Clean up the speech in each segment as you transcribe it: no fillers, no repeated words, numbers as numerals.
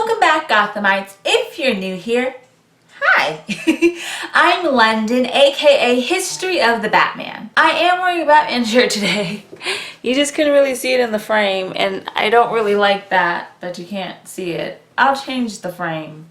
Welcome back, Gothamites. If you're new here, hi. I'm London, aka History of the Batman. I am wearing a Batman shirt today. You just couldn't really see it in the frame, and I don't really like that you can't see it. I'll change the frame.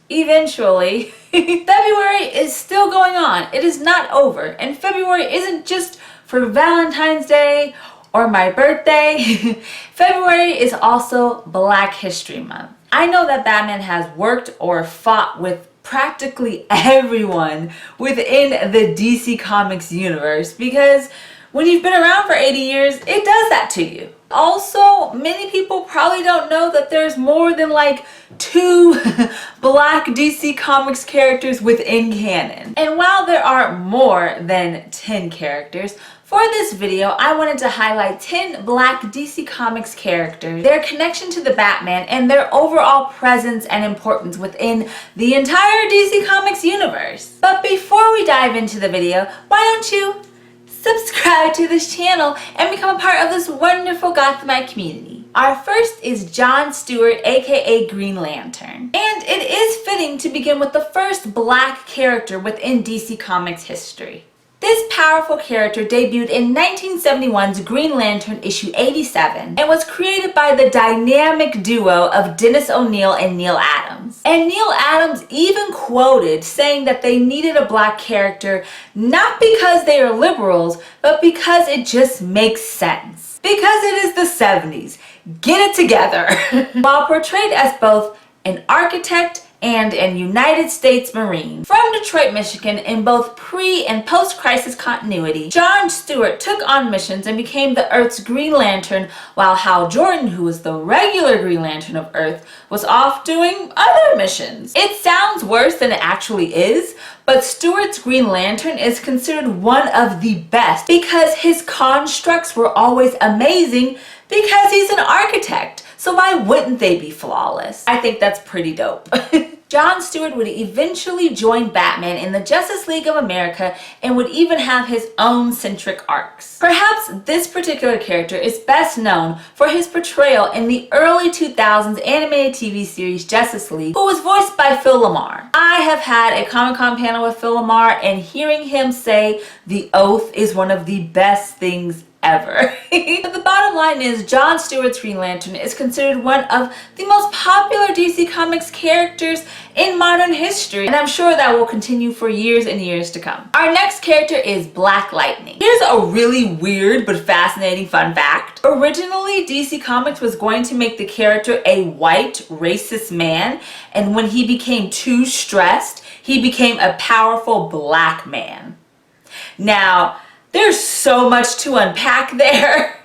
Eventually. February is still going on. It is not over. And February isn't just for Valentine's Day or my birthday. February is also Black History Month. I know that Batman has worked or fought with practically everyone within the DC Comics universe because when you've been around for 80 years, it does that to you. Also, many people probably don't know that there's more than like 2 Black DC Comics characters within canon. And while there are more than 10 characters, for this video, I wanted to highlight 10 Black DC Comics characters, their connection to the Batman, and their overall presence and importance within the entire DC Comics universe. But before we dive into the video, why don't you subscribe to this channel and become a part of this wonderful Gothamite community. Our first is John Stewart, aka Green Lantern. And it is fitting to begin with the first Black character within DC Comics history. This powerful character debuted in 1971's Green Lantern issue 87 and was created by the dynamic duo of Dennis O'Neil and Neil Adams. And Neil Adams even quoted saying that they needed a Black character not because they are liberals, but because it just makes sense. Because it is the 70s. Get it together. While portrayed as both an architect and an United States Marine. From Detroit, Michigan, in both pre- and post-crisis continuity, John Stewart took on missions and became the Earth's Green Lantern, while Hal Jordan, who was the regular Green Lantern of Earth, was off doing other missions. It sounds worse than it actually is, but Stewart's Green Lantern is considered one of the best because his constructs were always amazing because he's an architect. So why wouldn't they be flawless? I think that's pretty dope. John Stewart would eventually join Batman in the Justice League of America and would even have his own centric arcs. Perhaps this particular character is best known for his portrayal in the early 2000s animated TV series Justice League, who was voiced by Phil LaMarr. I have had a Comic-Con panel with Phil LaMarr, and hearing him say the oath is one of the best things ever. But the bottom line is John Stewart's Green Lantern is considered one of the most popular DC Comics characters in modern history, and I'm sure that will continue for years and years to come. Our next character is Black Lightning. Here's a really weird but fascinating fun fact. Originally, DC Comics was going to make the character a white, racist man, and when he became too stressed, he became a powerful Black man. Now, there's so much to unpack there.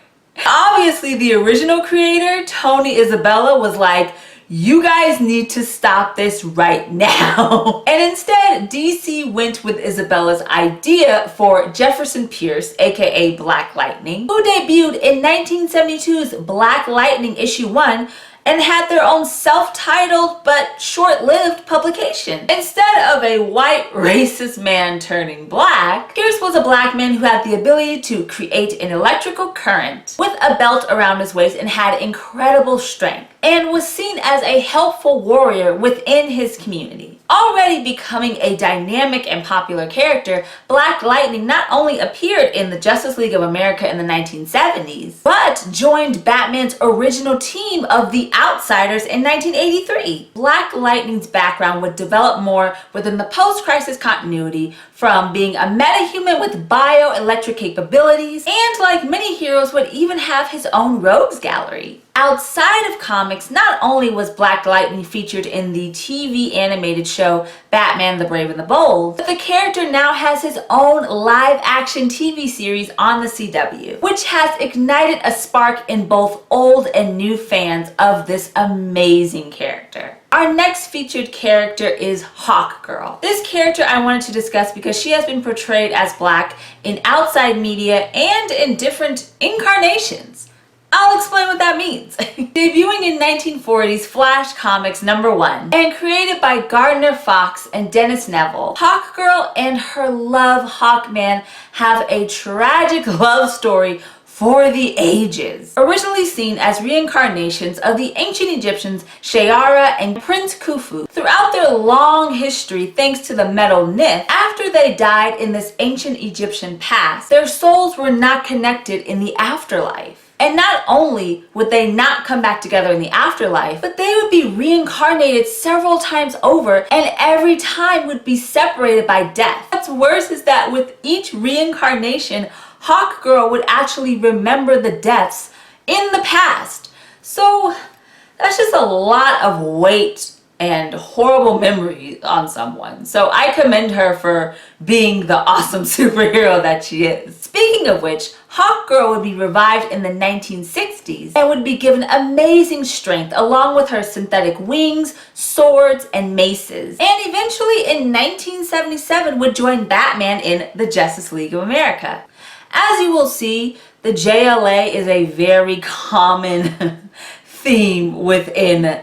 Obviously, the original creator, Tony Isabella, was like, you guys need to stop this right now. And instead, DC went with Isabella's idea for Jefferson Pierce, aka Black Lightning, who debuted in 1972's Black Lightning issue 1, and had their own self-titled but short-lived publication. Instead of a white racist man turning black, Pierce was a Black man who had the ability to create an electrical current with a belt around his waist and had incredible strength, and was seen as a helpful warrior within his community. Already becoming a dynamic and popular character, Black Lightning not only appeared in the Justice League of America in the 1970s, but joined Batman's original team of the Outsiders in 1983. Black Lightning's background would develop more within the post-crisis continuity, from being a metahuman with bioelectric capabilities, and like many heroes would even have his own rogues gallery. Outside of comics, not only was Black Lightning featured in the TV animated show Batman the Brave and the Bold, but the character now has his own live-action TV series on the CW, which has ignited a spark in both old and new fans of this amazing character. Our next featured character is Hawkgirl. This character I wanted to discuss because she has been portrayed as Black in outside media and in different incarnations. I'll explain what that means. Debuting in 1940's Flash Comics #1 and created by Gardner Fox and Dennis Neville, Hawkgirl and her love Hawkman have a tragic love story for the ages. Originally seen as reincarnations of the ancient Egyptians Shayara and Prince Khufu, throughout their long history thanks to the metal Nith, after they died in this ancient Egyptian past, their souls were not connected in the afterlife. And not only would they not come back together in the afterlife, but they would be reincarnated several times over, and every time would be separated by death. What's worse is that with each reincarnation, Hawkgirl would actually remember the deaths in the past. So that's just a lot of weight and horrible memories on someone. So I commend her for being the awesome superhero that she is. Speaking of which, Hawkgirl would be revived in the 1960s and would be given amazing strength along with her synthetic wings, swords, and maces. And eventually in 1977 would join Batman in the Justice League of America. As you will see, the JLA is a very common theme within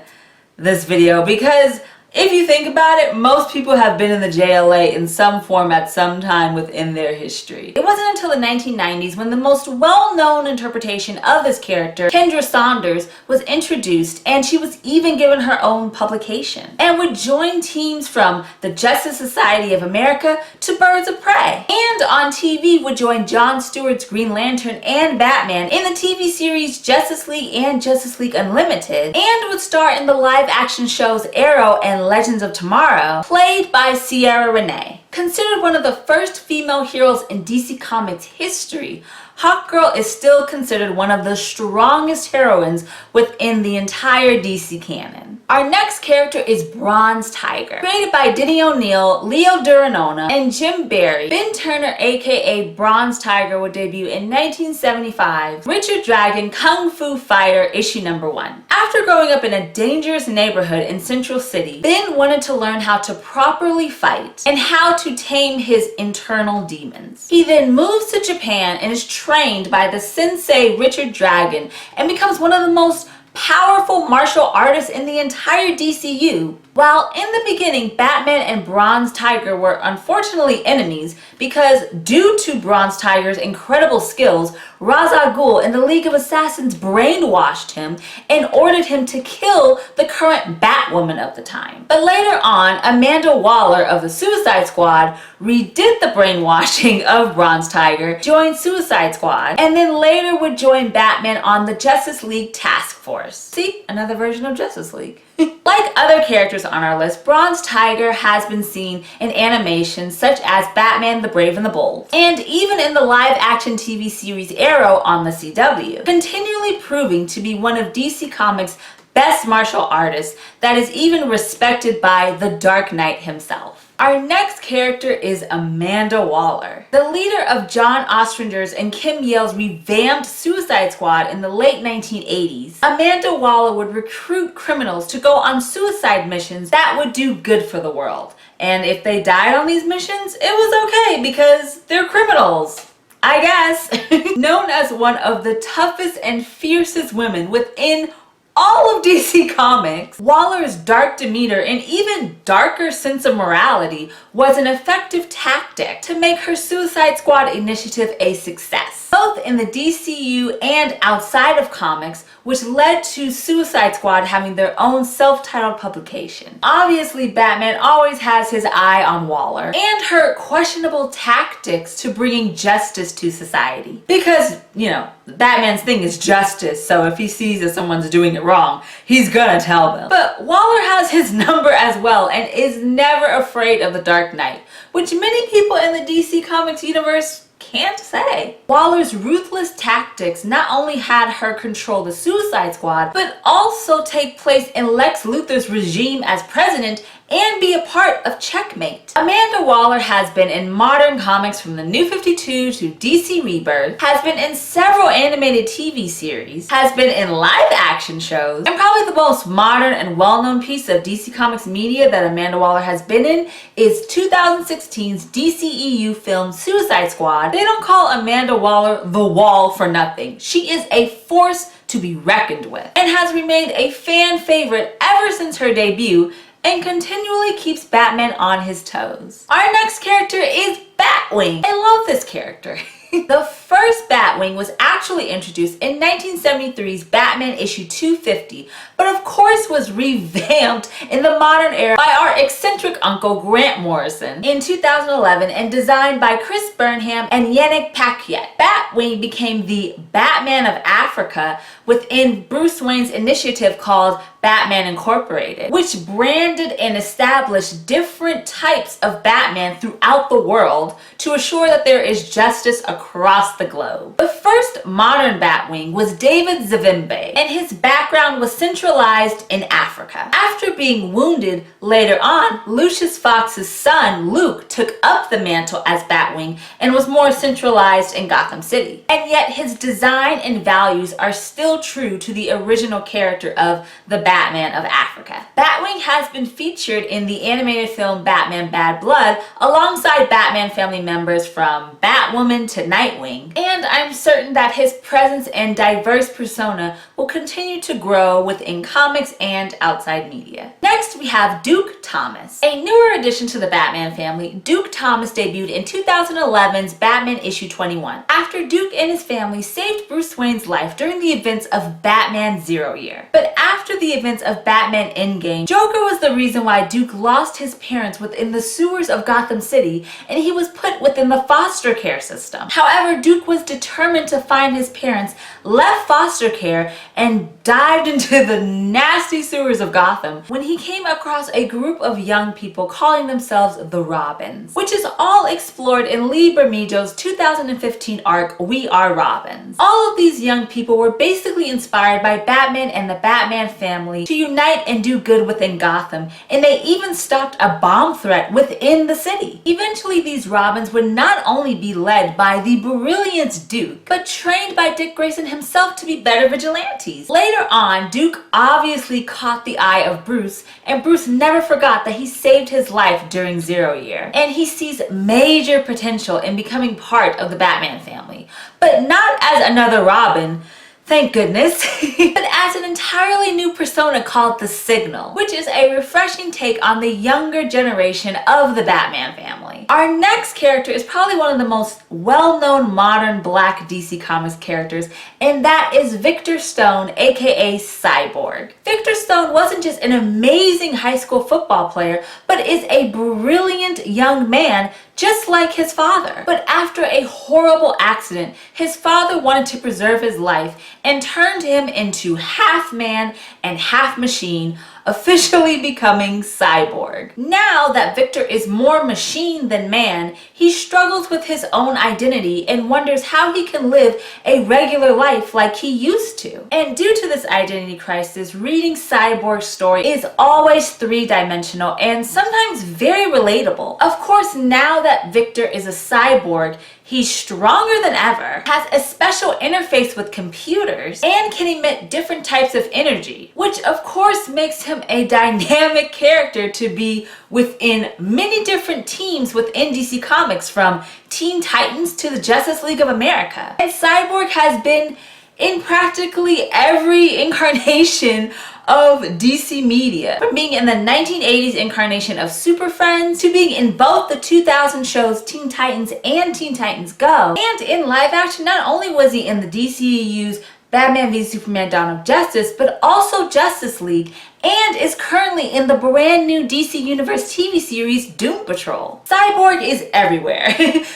this video, because if you think about it, most people have been in the JLA in some form at some time within their history. It wasn't until the 1990s when the most well-known interpretation of this character, Kendra Saunders, was introduced, and she was even given her own publication, and would join teams from the Justice Society of America to Birds of Prey. And on TV would join Jon Stewart's Green Lantern and Batman in the TV series Justice League and Justice League Unlimited, and would star in the live-action shows Arrow and Legends of Tomorrow, played by Ciara Renee. Considered one of the first female heroes in DC Comics history, Hawkgirl is still considered one of the strongest heroines within the entire DC canon. Our next character is Bronze Tiger. Created by Denny O'Neil, Leo Duranona, and Jim Barry, Ben Turner aka Bronze Tiger would debut in 1975, Richard Dragon Kung Fu Fighter issue number 1. After growing up in a dangerous neighborhood in Central City, Ben wanted to learn how to properly fight and how to tame his internal demons. He then moves to Japan and is trained by the sensei Richard Dragon and becomes one of the most powerful martial artists in the entire DCU. While in the beginning, Batman and Bronze Tiger were unfortunately enemies because due to Bronze Tiger's incredible skills, Ra's al Ghul and the League of Assassins brainwashed him and ordered him to kill the current Batwoman of the time. But later on, Amanda Waller of the Suicide Squad redid the brainwashing of Bronze Tiger, joined Suicide Squad, and then later would join Batman on the Justice League Task Force. See, another version of Justice League. Like other characters on our list, Bronze Tiger has been seen in animations such as Batman the Brave and the Bold, and even in the live-action TV series Arrow on the CW, continually proving to be one of DC Comics' best martial artists that is even respected by the Dark Knight himself. Our next character is Amanda Waller. The leader of John Ostrander's and Kim Yale's revamped Suicide Squad in the late 1980s, Amanda Waller would recruit criminals to go on suicide missions that would do good for the world. And if they died on these missions, it was okay because they're criminals, I guess. Known as one of the toughest and fiercest women within all of DC Comics, Waller's dark demeanor and even darker sense of morality was an effective tactic to make her Suicide Squad initiative a success, both in the DCU and outside of comics, which led to Suicide Squad having their own self-titled publication. Obviously, Batman always has his eye on Waller and her questionable tactics to bringing justice to society. Because, you know, Batman's thing is justice, so if he sees that someone's doing it wrong, he's gonna tell them. But Waller has his number as well and is never afraid of the Dark Knight, which many people in the DC Comics universe can't say. Waller's ruthless tactics not only had her control the Suicide Squad, but also take place in Lex Luthor's regime as president and be a part of Checkmate. Amanda Waller has been in modern comics from the New 52 to DC Rebirth, has been in several animated TV series, has been in live action shows, and probably the most modern and well-known piece of DC Comics media that Amanda Waller has been in is 2016's DCEU film Suicide Squad. They don't call Amanda Waller the Wall for nothing. She is a force to be reckoned with and has remained a fan favorite ever since her debut and continually keeps Batman on his toes. Our next character is Batwing. I love this character. The first Batwing was actually introduced in 1973's Batman issue 250, but of course was revamped in the modern era by our eccentric uncle Grant Morrison in 2011 and designed by Kris and Yannick Paquette. Batwing became the Batman of Africa within Bruce Wayne's initiative called Batman Incorporated, which branded and established different types of Batman throughout the world to assure that there is justice across the globe. The first modern Batwing was David Zavimbe, and his background was centralized in Africa. After being wounded later on, Lucius Fox's son, Luke, took up the mantle as Batwing and was more centralized in Gotham City. And yet his design and values are still true to the original character of the Batman of Africa. Batwing has been featured in the animated film Batman Bad Blood alongside Batman family members from Batwoman to Nightwing, and I'm certain that his presence and diverse persona will continue to grow within comics and outside media. Next, we have Duke Thomas. A newer addition to the Batman family, Duke Thomas debuted in 2011's Batman issue 21, after Duke and his family saved Bruce Wayne's life during the events of Batman Zero Year. But after the events of Batman Endgame, Joker was the reason why Duke lost his parents within the sewers of Gotham City, and he was put within the foster care system. However, Duke was determined to find his parents, left foster care, and dived into the nasty sewers of Gotham when he came across a group of young people calling themselves the Robins, which is all explored in Lee Bermejo's 2015 arc, We Are Robins. All of these young people were basically inspired by Batman and the Batman family to unite and do good within Gotham, and they even stopped a bomb threat within the city. Eventually, these Robins would not only be led by the brilliant Duke, but trained by Dick Grayson himself to be better vigilantes. Later on, Duke obviously caught the eye of Bruce, and Bruce never forgot that he saved his life during Zero Year, and he sees major potential in becoming part of the Batman family, but not as another Robin, thank goodness, but as an entirely new persona called the Signal, which is a refreshing take on the younger generation of the Batman family. Our next character is probably one of the most well-known modern Black DC Comics characters, and that is Victor Stone, aka Cyborg. Victor Stone wasn't just an amazing high school football player, but is a brilliant young man just like his father. But after a horrible accident, his father wanted to preserve his life and turned him into half man and half machine, officially becoming Cyborg. Now that Victor is more machine than man, he struggles with his own identity and wonders how he can live a regular life like he used to. And due to this identity crisis, reading Cyborg's story is always three-dimensional and sometimes very relatable. Of course, now that Victor is a cyborg, he's stronger than ever, has a special interface with computers, and can emit different types of energy, which of course makes him a dynamic character to be within many different teams within DC Comics, from Teen Titans to the Justice League of America. And Cyborg has been in practically every incarnation of DC media, from being in the 1980s incarnation of Super Friends to being in both the 2000 shows Teen Titans and Teen Titans Go. And in live action, not only was he in the DCEU's Batman v Superman Dawn of Justice, but also Justice League, and is currently in the brand new DC Universe TV series Doom Patrol. Cyborg is everywhere,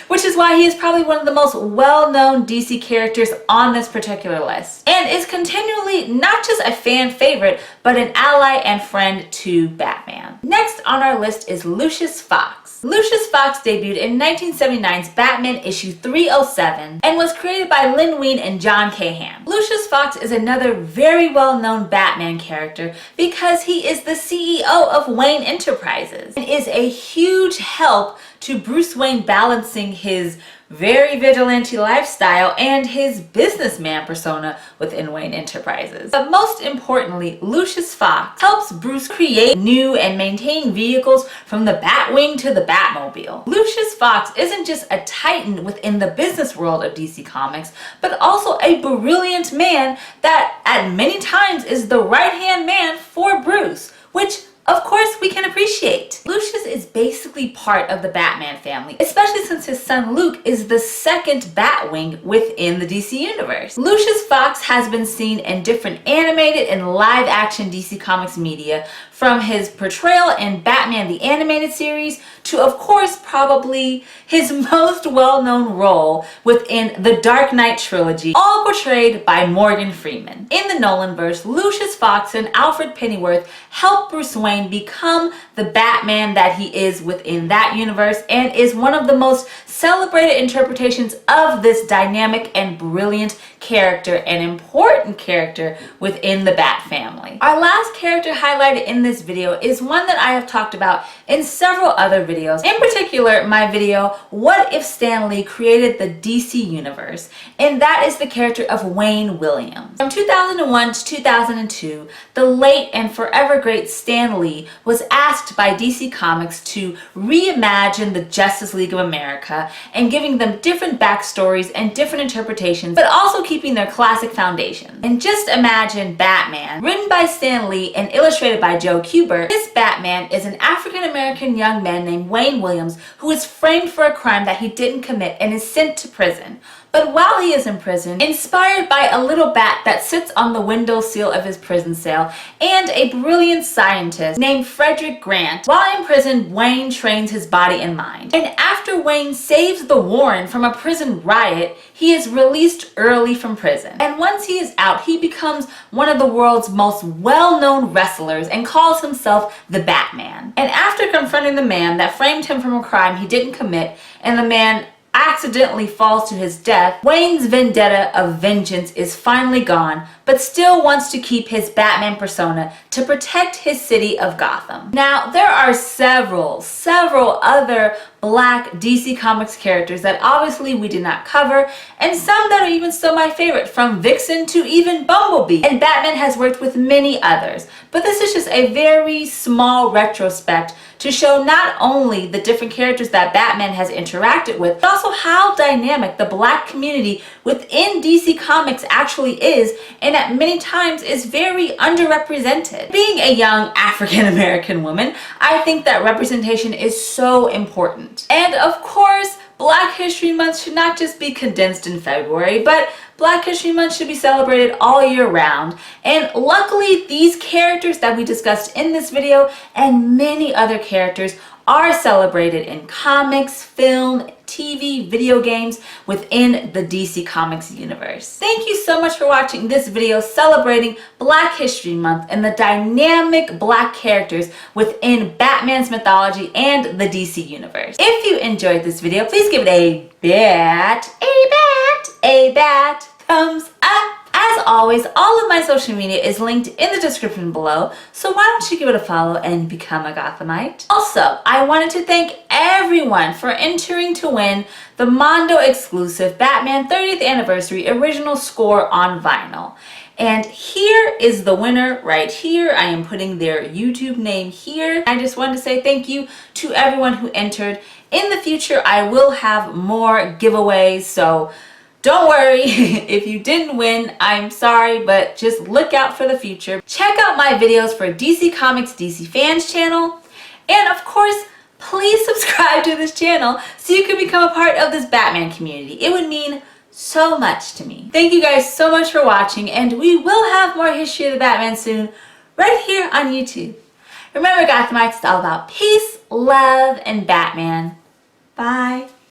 which is why he is probably one of the most well-known DC characters on this particular list, and is continually not just a fan favorite, but an ally and friend to Batman. Next on our list is Lucius Fox. Lucius Fox debuted in 1979's Batman issue 307 and was created by Len Wein and John Kahan. Lucius Fox is another very well-known Batman character because he is the CEO of Wayne Enterprises and is a huge help to Bruce Wayne balancing his very vigilante lifestyle and his businessman persona within Wayne Enterprises. But most importantly, Lucius Fox helps Bruce create new and maintain vehicles from the Batwing to the Batmobile. Lucius Fox isn't just a titan within the business world of DC Comics, but also a brilliant man that at many times is the right-hand man for Bruce, which of course we can appreciate. Lucius is basically part of the Batman family, especially since his son Luke is the second Batwing within the DC universe. Lucius Fox has been seen in different animated and live-action DC Comics media, from his portrayal in Batman the Animated Series to, of course, probably his most well-known role within the Dark Knight trilogy, all portrayed by Morgan Freeman. In the Nolanverse, Lucius Fox and Alfred Pennyworth helped Bruce Wayne become the Batman that he is within that universe, and is one of the most celebrated interpretations of this dynamic and brilliant character and important character within the Bat family. Our last character highlighted in this video is one that I have talked about in several other videos, in particular my video, What If Stan Lee Created the DC Universe? And that is the character of Wayne Williams. From 2001 to 2002, the late and forever great Stan Lee was asked by DC Comics to reimagine the Justice League of America and giving them different backstories and different interpretations, but also keeping their classic foundation. And just imagine Batman, written by Stan Lee and illustrated by Joe Kubert. This Batman is an African-American young man named Wayne Williams who is framed for a crime that he didn't commit and is sent to prison. But while he is in prison, inspired by a little bat that sits on the windowsill of his prison cell and a brilliant scientist named Frederick Grant, while in prison, Wayne trains his body and mind. And after Wayne saves the Warren from a prison riot, he is released early from prison. And once he is out, he becomes one of the world's most well-known wrestlers and calls himself the Batman. And after confronting the man that framed him from a crime he didn't commit, and the man accidentally falls to his death, Wayne's vendetta of vengeance is finally gone, but still wants to keep his Batman persona to protect his city of Gotham. Now, there are several other Black DC Comics characters that obviously we did not cover, and some that are even still my favorite, from Vixen to even Bumblebee. And Batman has worked with many others, but this is just a very small retrospect to show not only the different characters that Batman has interacted with, but also how dynamic the Black community within DC Comics actually is, and that many times is very underrepresented. Being a young African American woman, I think that representation is so important. And of course, Black History Month should not just be condensed in February, but Black History Month should be celebrated all year round. And luckily, these characters that we discussed in this video and many other characters are celebrated in comics, film, TV, video games within the DC Comics universe. Thank you so much for watching this video celebrating Black History Month and the dynamic Black characters within Batman's mythology and the DC universe. If you enjoyed this video, please give it a bat thumbs up. As always, all of my social media is linked in the description below, so why don't you give it a follow and become a Gothamite? Also, I wanted to thank everyone for entering to win the Mondo exclusive Batman 30th Anniversary original score on vinyl. And here is the winner right here. I am putting their YouTube name here. I just wanted to say thank you to everyone who entered. In the future, I will have more giveaways, so don't worry if you didn't win, I'm sorry, but just look out for the future. Check out my videos for DC Comics DC Fans channel. And of course, please subscribe to this channel so you can become a part of this Batman community. It would mean so much to me. Thank you guys so much for watching, and we will have more history of the Batman soon, right here on YouTube. Remember, Gothamites, it's all about peace, love, and Batman. Bye.